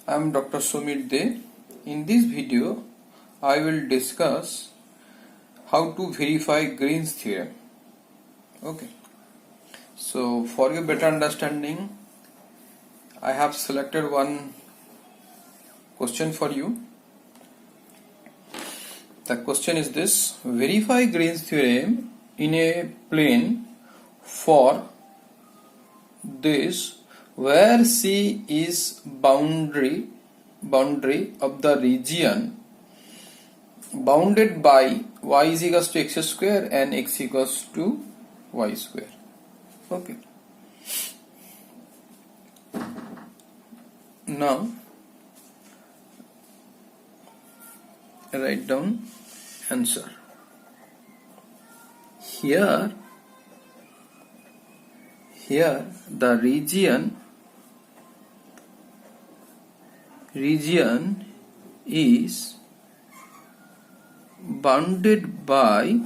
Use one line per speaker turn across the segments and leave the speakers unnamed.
I am Dr. Sumit De. In this video, I will discuss how to verify Green's theorem. Okay. So, for your better understanding, I have selected one question for you. The question is this: verify Green's theorem in a plane for this where C is boundary of the region bounded by y is equals to x square and x equals to y square. Okay. Now write down answer. Here the region is bounded by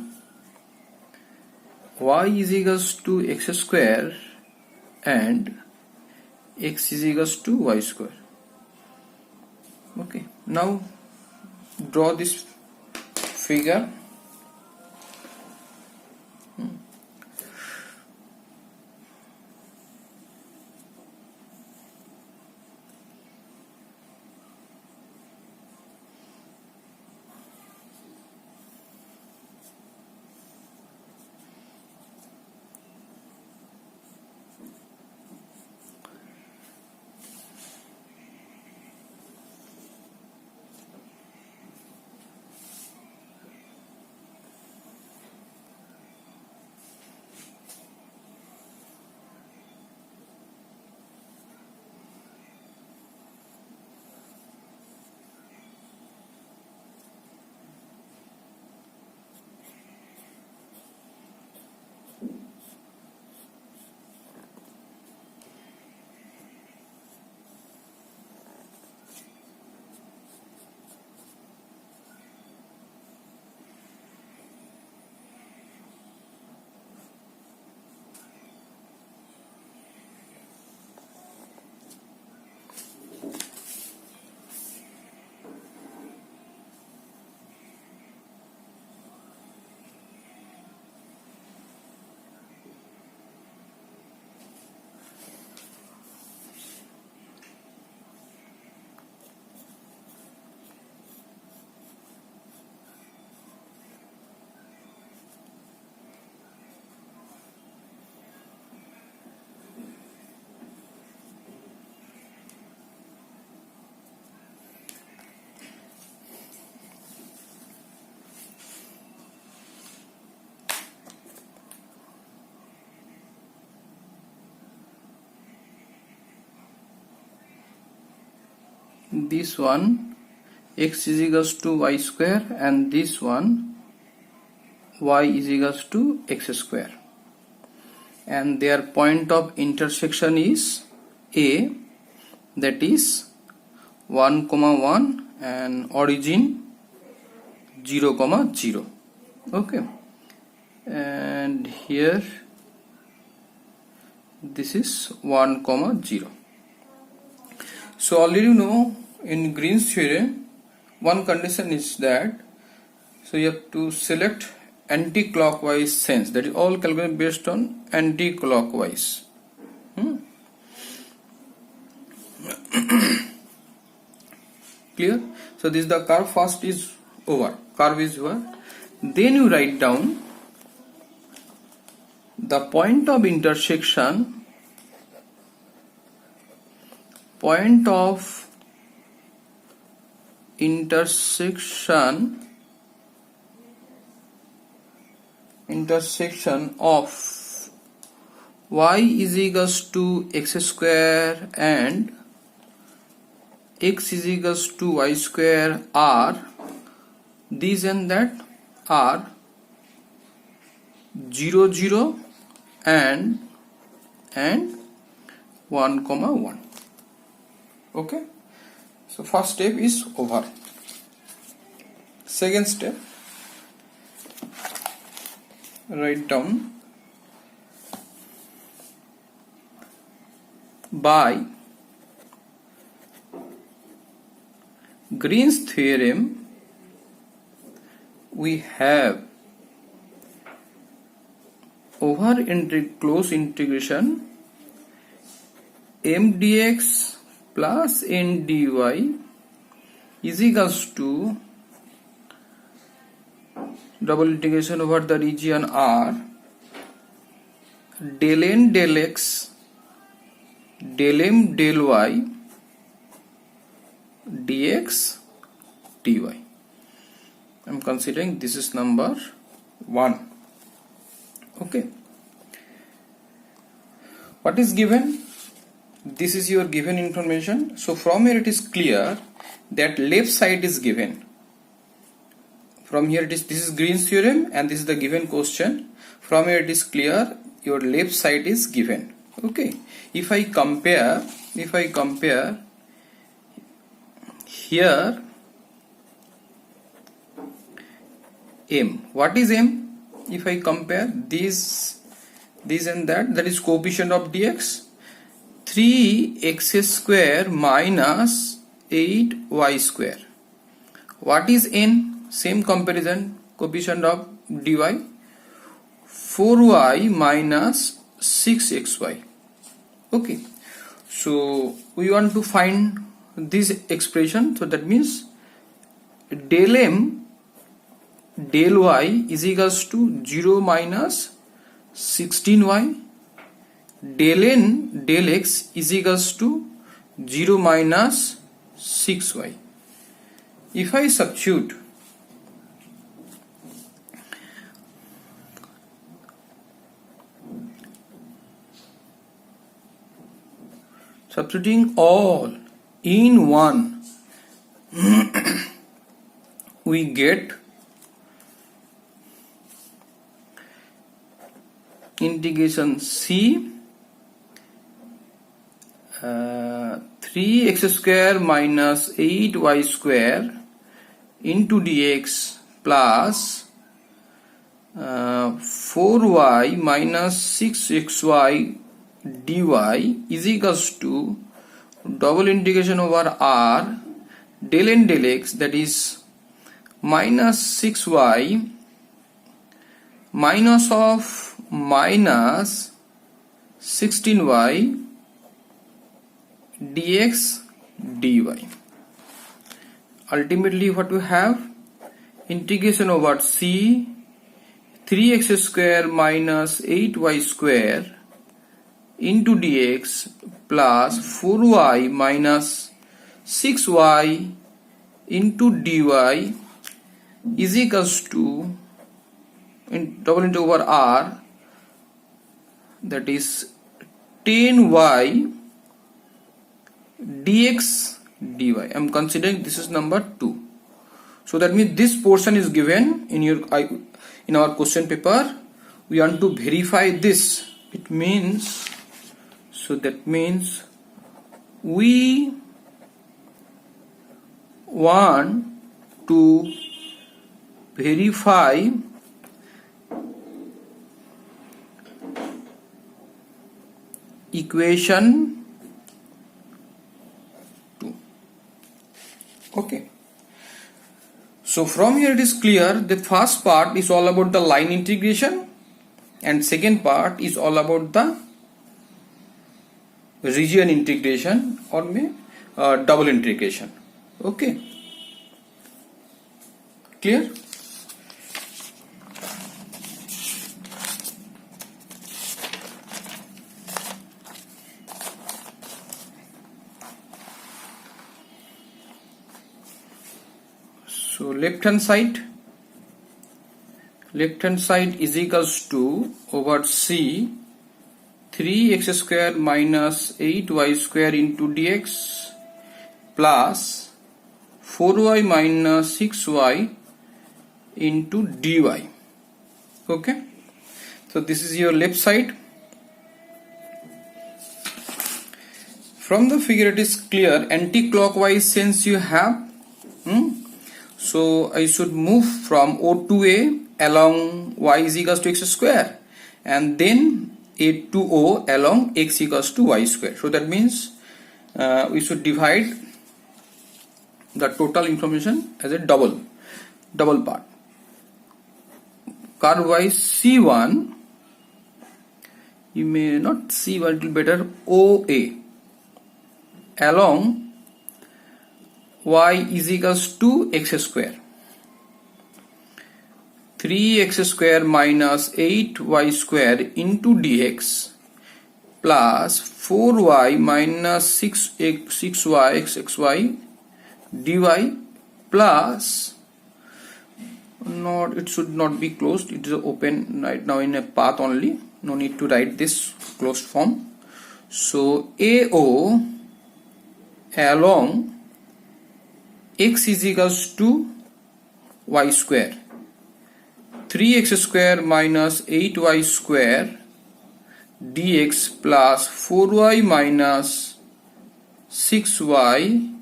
y is equals to x square and x is equals to y square. Okay, now draw this figure. This one x is equals to y square and this one y is equals to x square, and their point of intersection is A, that is 1, 1 and origin 0, 0. Okay, and here this is 1, 0. So already you know in Green's theorem one condition is that so you have to select anti-clockwise sense, that is all calculation based on anti-clockwise. Clear? So this is the curve. First is over, curve is over. Then you write down the point of intersection of y is equals to x square and x is equals to y square are these and that are 0, 0 and 1, 1. Okay, so first step is over. Second step, write down by Green's theorem, we have over close integration m dx plus n dy is equals to double integration over the region R del n del x del m del y dx dy. I am considering this is number 1. Okay. What is given? This is your given information. So from here it is clear that left side is given. From here this is Green's theorem and this is the given question. From here it is clear your left side is given. Okay. If I compare here m, what is m? If I compare this and that is coefficient of dx, 3x square minus 8y square. What is n? Same comparison, coefficient of dy, 4y minus 6xy. Okay, so we want to find this expression, so that means del m del y is equals to 0 minus 16y, del n del x is equals to 0 minus 6y. If I substituting all in one, we get integration c 3x square minus 8y square into dx plus 4y minus 6xy dy is equals to double integration over r del n del x, that is minus 6y minus of minus 16y dx dy. Ultimately what we have, integration over c 3x square minus 8y square into dx plus 4y minus 6y into dy is equals to double into over r, that is 10y dx dy. I am considering this is number 2. So that means this portion is given in our question paper. We want to verify this. It means, so that means we want to verify equation 2. Okay. So from here it is clear, the first part is all about the line integration and second part is all about the region integration or double integration. Okay. Clear? So left hand side is equals to over c 3x square minus 8y square into dx plus 4y minus 6y into dy. Okay, so this is your left side. From the figure it is clear anti-clockwise sense you have. So I should move from O to A along y is equals to x square and then A to O along x equals to y square. So that means we should divide the total information as a double part. Curve wise C1, you may not see but little better, OA along y is equals to x square. 3x square minus 8y square into dx plus 4y minus 6y xy dy plus, not, it should not be closed, it is open right now in a path only, no need to write this closed form. So AO along x is equals to y square, 3x square minus 8y square dx plus 4y minus 6y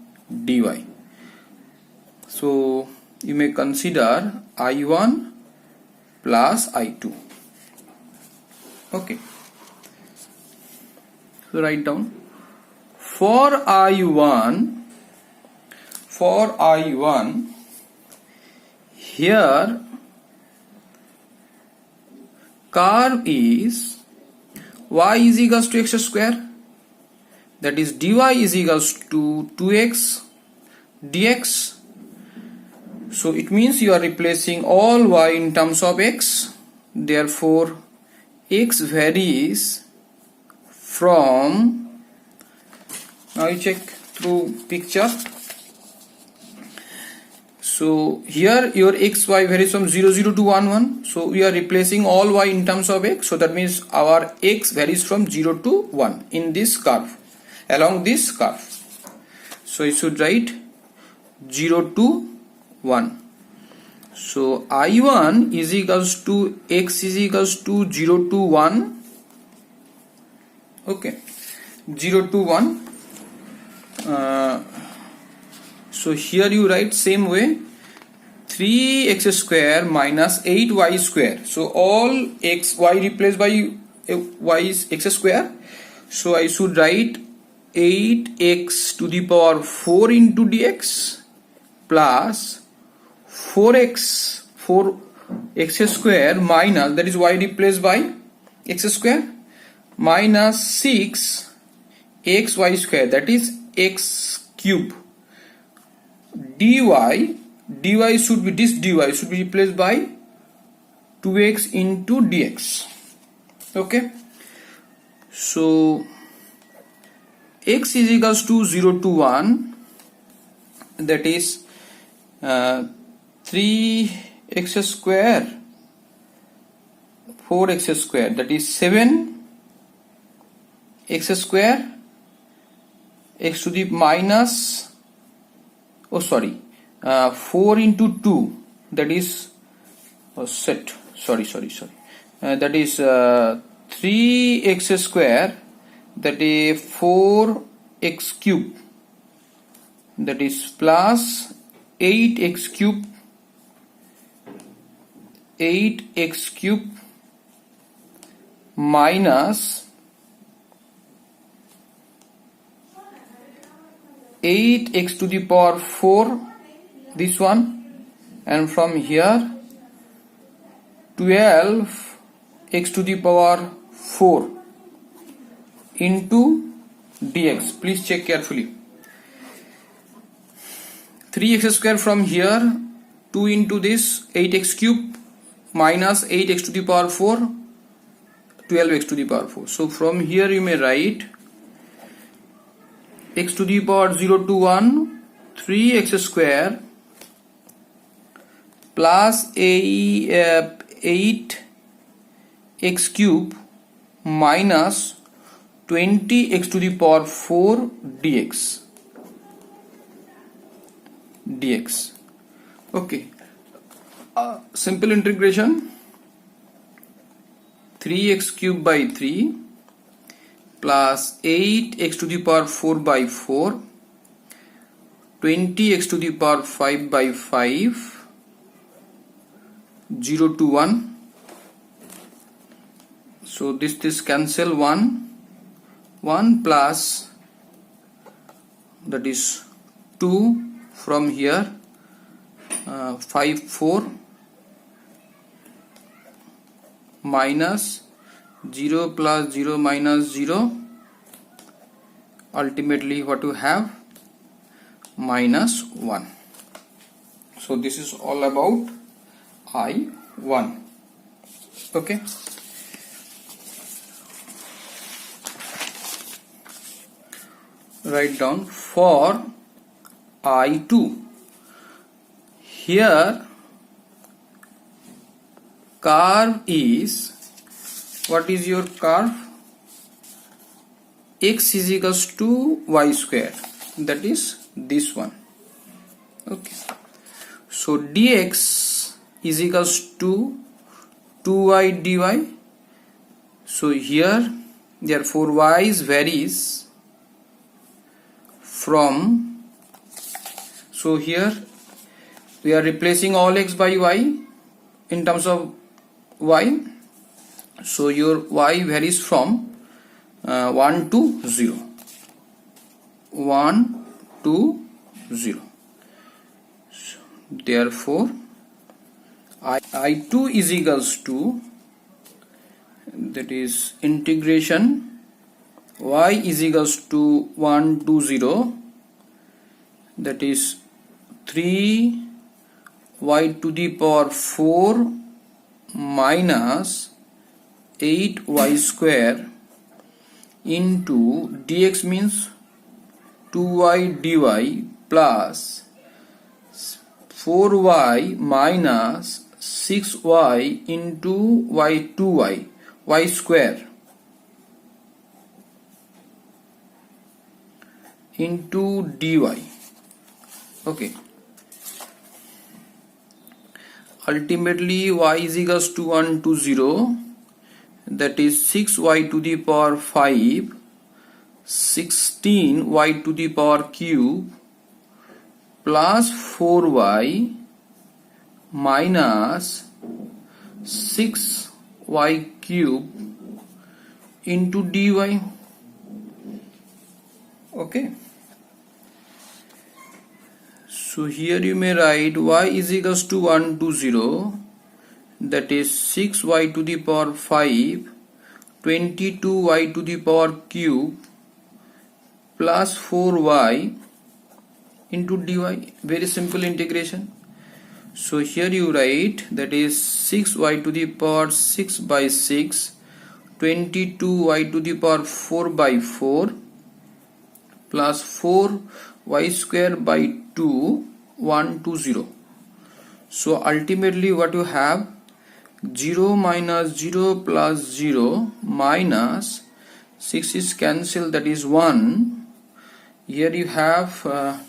dy. So you may consider I1 plus I2. Okay. So write down for I1, here curve is y is equals to x square, that is dy is equals to 2x dx. So it means you are replacing all y in terms of x, therefore x varies from, now you check through picture. So here your xy varies from 0 0 to 1 1, so we are replacing all y in terms of x, so that means our x varies from 0 to 1 in this curve, along this curve. So you should write 0 to 1. So I1 is equals to x is equals to 0 to 1. Okay, 0 to 1. So here you write same way, 3x square minus 8y square. So all x y replaced by y is x square. So I should write 8x to the power 4 into dx plus 4x square minus, that is y replaced by x square, minus 6xy square, that is x cube, dy should be, this dy should be replaced by 2x into dx. Okay, so x is equals to 0 to 1, that is 3x square 4x square, that is 7x square x to the minus 4 into 2, that is that is 3x square, that is 4x cube, that is plus 8x cube minus 8x to the power 4, this one, and from here 12x to the power 4 into dx. Please check carefully. 3x square from here, 2 into this 8x cube minus 8x to the power 4, 12x to the power 4. So from here you may write x to the power 0 to 1, 3x square plus 8x cube minus 20x to the power 4 dx. Okay, simple integration, 3x cube by 3 plus 8x to the power 4 by 4, 20x to the power 5 by 5, 0 to 1. So this cancel 1 plus, that is 2 from here 5 4 minus 0 plus 0 minus 0, ultimately what you have, minus 1. So this is all about I1. Okay. Write down for I2. Here curve is, what is your curve? X is equals to y square, that is this one. Okay. So dx is equals to 2y dy. So here therefore y varies from, so here we are replacing all x by y in terms of y. So your y varies from 1 to 0. 1 to 0. So therefore I2 is equals to, that is integration y is equals to 1 to 0, that is 3y to the power 4 minus 8y square into dx means 2y dy plus 4y minus 6y into y2y y square into dy. Okay. Ultimately y is equals to 1 to 0, that is 6y to the power 5, 16y to the power cube plus 4y minus 6y cube into dy. Okay. So here you may write y is equals to 1 to 0, that is 6y to the power 5, 22y to the power cube plus 4y into dy. Very simple integration. So here you write, that is 6y to the power 6 by 6, 22y to the power 4 by 4 plus 4y square by 2, 1 to 0. So ultimately what you have, 0 minus 0 plus 0 minus 6 is cancelled, that is 1. Here you have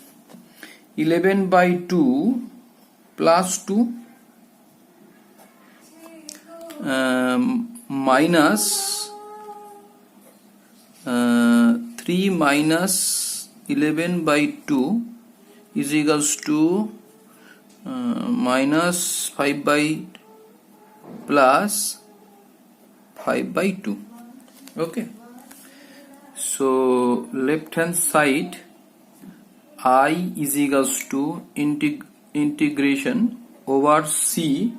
11 by 2 plus 2 minus 3 minus 11 by 2 is equals to minus 5 by plus 5 by 2. Okay. So left hand side I is equals to integration over C,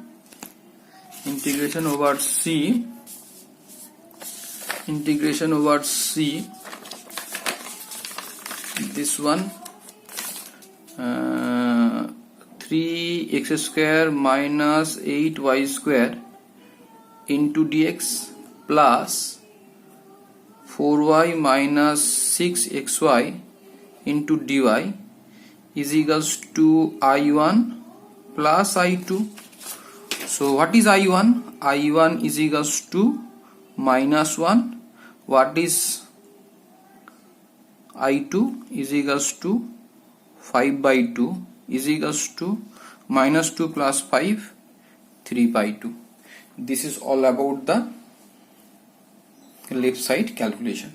integration over C this one 3x square minus 8y square into dx plus 4y minus 6xy into dy is equals to I1 plus I2. So what is I1? I1 is equals to minus 1. What is I2? Is equals to 5 by 2 is equals to minus 2 plus 5, 3 by 2. This is all about the left side calculation.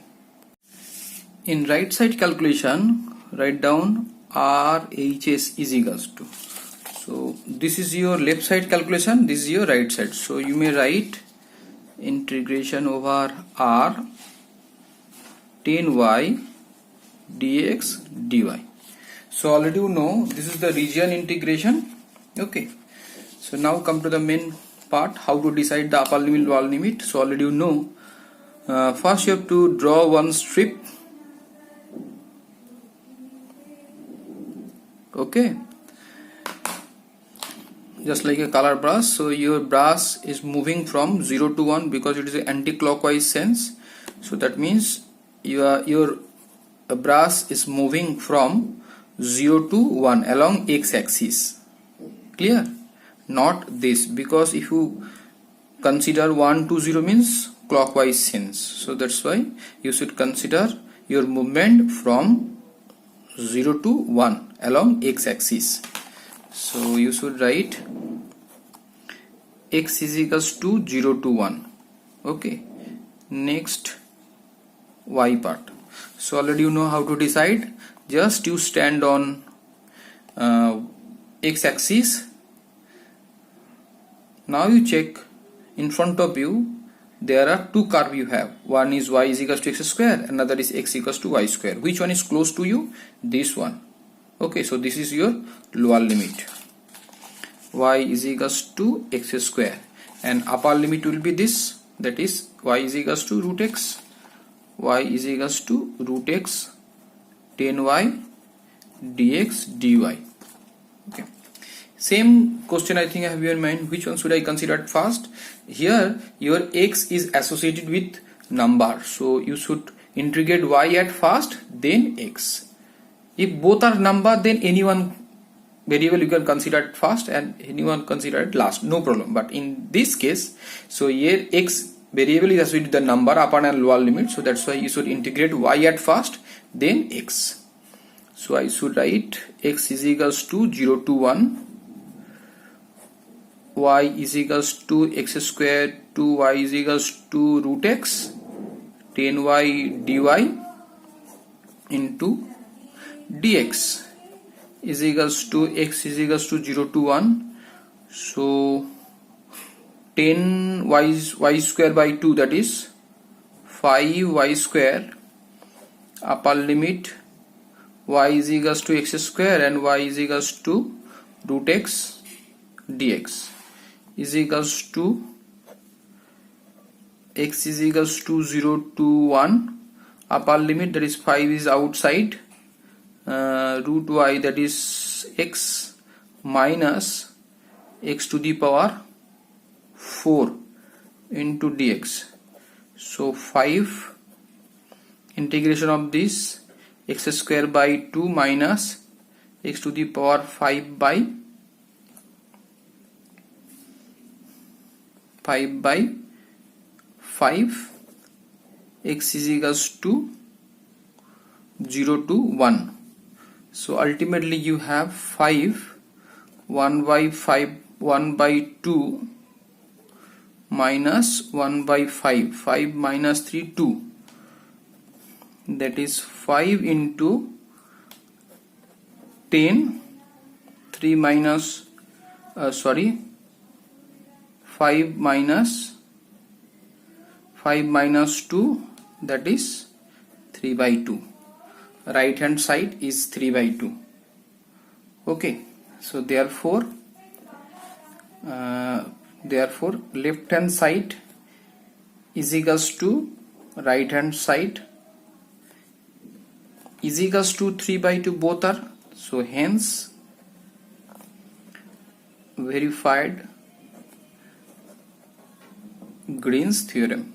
In right side calculation, write down RHS is equals to. So this is your left side calculation, this is your right side. So you may write integration over R 10y dx dy. So already you know this is the region integration. Okay. So now come to the main part, how to decide the upper limit, lower limit. So already you know. First you have to draw one strip. Okay. Just like a color brush. So your brush is moving from 0 to 1 because it is an anti-clockwise sense. So that means your brush is moving from 0 to 1 along x-axis. Clear? Not this, because if you consider 1 to 0 means clockwise sense. So that's why you should consider your movement from 0 to 1 along x-axis. So you should write x is equals to 0 to 1. Okay. Next, y part. So already you know how to decide. Just you stand on x-axis. Now you check in front of you. There are two curves you have. One is y is equals to x square, another is x equals to y square. Which one is close to you? This one. Okay, so this is your lower limit. Y is equals to x square, and upper limit will be this, that is y is equals to root x. Y is equals to root x 10y dx dy. Okay. Same question I think I have in mind. Which one should I consider at first? Here your x is associated with number, so you should integrate y at first, then x. If both are number, then any one variable you can consider it first and anyone consider it last, no problem. But in this case, so here x variable is associated with the number, upper and lower limit, so that's why you should integrate y at first, then x. So I should write x is equals to 0 to 1, y is equals to x square to y is equals to root x 10y dy into dx is equals to x is equals to 0 to 1. So 10 y square by 2, that is 5y square, upper limit y is equals to x square and y is equals to root x dx is equals to x is equals to 0 to 1, upper limit, that is 5 is outside, root y, that is x, minus x to the power 4 into dx. So 5 integration of this x square by 2 minus x to the power 5 by 5 x is equals to 0 to 1. So ultimately you have 5 1 by 5 1 by 2 minus 1 by 5 5 minus 3 2, that is 5 into 10 3 minus 5 minus 2, that is 3 by 2. Right hand side is 3 by 2. Okay, so therefore left hand side is equals to right hand side is equals to 3 by 2, both are, so hence verified Green's theorem.